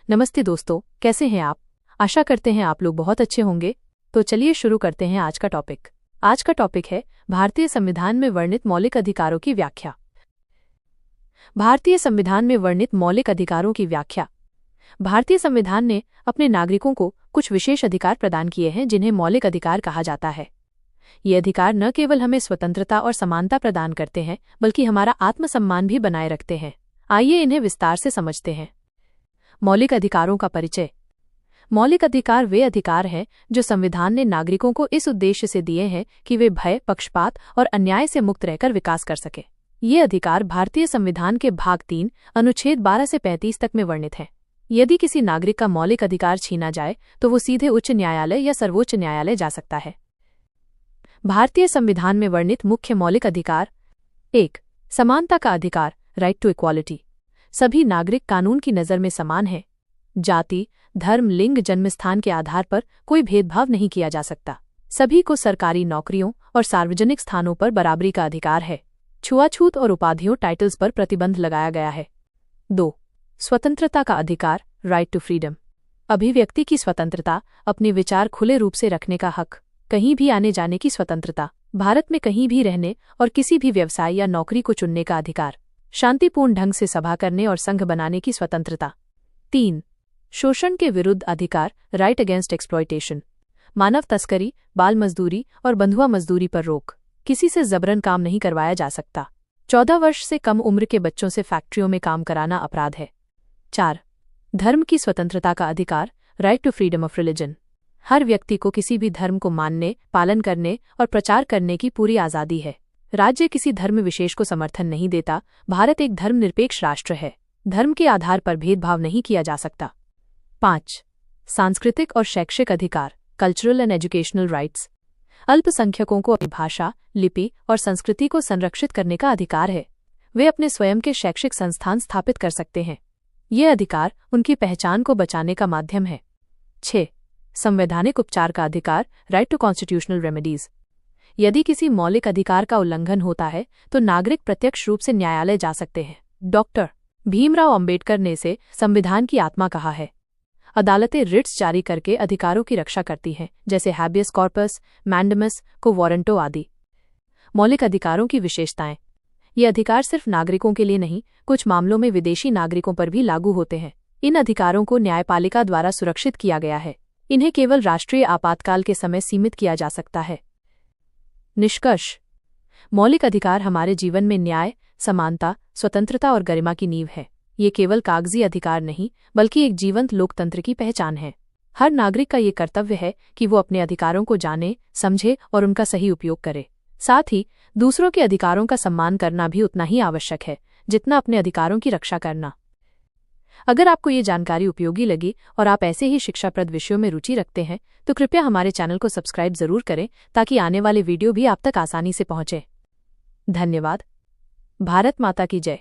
नमस्ते दोस्तों, कैसे हैं आप। आशा करते हैं आप लोग बहुत अच्छे होंगे। तो चलिए शुरू करते हैं आज का टॉपिक। आज का टॉपिक है भारतीय संविधान में वर्णित मौलिक अधिकारों की व्याख्या। भारतीय संविधान में वर्णित मौलिक अधिकारों की व्याख्या। भारतीय संविधान ने अपने नागरिकों को कुछ विशेष अधिकार प्रदान किए हैं जिन्हें मौलिक अधिकार कहा जाता है। ये अधिकार न केवल हमें स्वतंत्रता और समानता प्रदान करते हैं बल्कि हमारा आत्मसम्मान भी बनाए रखते हैं। आइए इन्हें विस्तार से समझते हैं। मौलिक अधिकारों का परिचय। मौलिक अधिकार वे अधिकार हैं जो संविधान ने नागरिकों को इस उद्देश्य से दिए हैं कि वे भय, पक्षपात और अन्याय से मुक्त रहकर विकास कर सके। ये अधिकार भारतीय संविधान के भाग 3 अनुच्छेद 12 से 35 तक में वर्णित हैं। यदि किसी नागरिक का मौलिक अधिकार छीना जाए तो वो सीधे उच्च न्यायालय या सर्वोच्च न्यायालय जा सकता है। भारतीय संविधान में वर्णित मुख्य मौलिक अधिकार। 1. समानता का अधिकार, राइट टू इक्वालिटी। सभी नागरिक कानून की नज़र में समान हैं। जाति, धर्म, लिंग, जन्मस्थान के आधार पर कोई भेदभाव नहीं किया जा सकता। सभी को सरकारी नौकरियों और सार्वजनिक स्थानों पर बराबरी का अधिकार है। छुआछूत और उपाधियों, टाइटल्स पर प्रतिबंध लगाया गया है। 2. स्वतंत्रता का अधिकार, राइट टू फ्रीडम। अभिव्यक्ति की स्वतंत्रता, अपने विचार खुले रूप से रखने का हक, कहीं भी आने जाने की स्वतंत्रता, भारत में कहीं भी रहने और किसी भी व्यवसाय या नौकरी को चुनने का अधिकार, शांतिपूर्ण ढंग से सभा करने और संघ बनाने की स्वतंत्रता। 3. शोषण के विरुद्ध अधिकार, राइट अगेंस्ट एक्सप्लॉयटेशन। मानव तस्करी, बाल मजदूरी और बंधुआ मजदूरी पर रोक। किसी से जबरन काम नहीं करवाया जा सकता। 14 वर्ष से कम उम्र के बच्चों से फैक्ट्रियों में काम कराना अपराध है। 4. धर्म की स्वतंत्रता का अधिकार, right to freedom of religion. हर व्यक्ति को किसी भी धर्म को मानने, पालन करने और प्रचार करने की पूरी आज़ादी है। राज्य किसी धर्म विशेष को समर्थन नहीं देता। भारत एक धर्मनिरपेक्ष राष्ट्र है। धर्म के आधार पर भेदभाव नहीं किया जा सकता। 5. सांस्कृतिक और शैक्षिक अधिकार, कल्चरल एंड एजुकेशनल राइट्स। अल्पसंख्यकों को अपनी भाषा, लिपि और संस्कृति को संरक्षित करने का अधिकार है। वे अपने स्वयं के शैक्षिक संस्थान स्थापित कर सकते हैं। ये अधिकार उनकी पहचान को बचाने का माध्यम है। 6. संवैधानिक उपचार का अधिकार, राइट टू कॉन्स्टिट्यूशनल रेमेडीज। यदि किसी मौलिक अधिकार का उल्लंघन होता है तो नागरिक प्रत्यक्ष रूप से न्यायालय जा सकते हैं। डॉक्टर भीमराव अंबेडकर ने इसे संविधान की आत्मा कहा है। अदालतें रिट्स जारी करके अधिकारों की रक्षा करती हैं, जैसे हैबियस कॉर्पस, मैंडेमस, को वारंटो आदि। मौलिक अधिकारों की विशेषताएं। ये अधिकार सिर्फ नागरिकों के लिए नहीं, कुछ मामलों में विदेशी नागरिकों पर भी लागू होते हैं। इन अधिकारों को न्यायपालिका द्वारा सुरक्षित किया गया है। इन्हें केवल राष्ट्रीय आपातकाल के समय सीमित किया जा सकता है। निष्कर्ष। मौलिक अधिकार हमारे जीवन में न्याय, समानता, स्वतंत्रता और गरिमा की नींव है। ये केवल कागजी अधिकार नहीं बल्कि एक जीवंत लोकतंत्र की पहचान है। हर नागरिक का ये कर्तव्य है कि वो अपने अधिकारों को जाने, समझे और उनका सही उपयोग करे। साथ ही दूसरों के अधिकारों का सम्मान करना भी उतना ही आवश्यक है जितना अपने अधिकारों की रक्षा करना। अगर आपको ये जानकारी उपयोगी लगी और आप ऐसे ही शिक्षाप्रद विषयों में रुचि रखते हैं तो कृपया हमारे चैनल को सब्सक्राइब जरूर करें ताकि आने वाले वीडियो भी आप तक आसानी से पहुंचे। धन्यवाद। भारत माता की जय।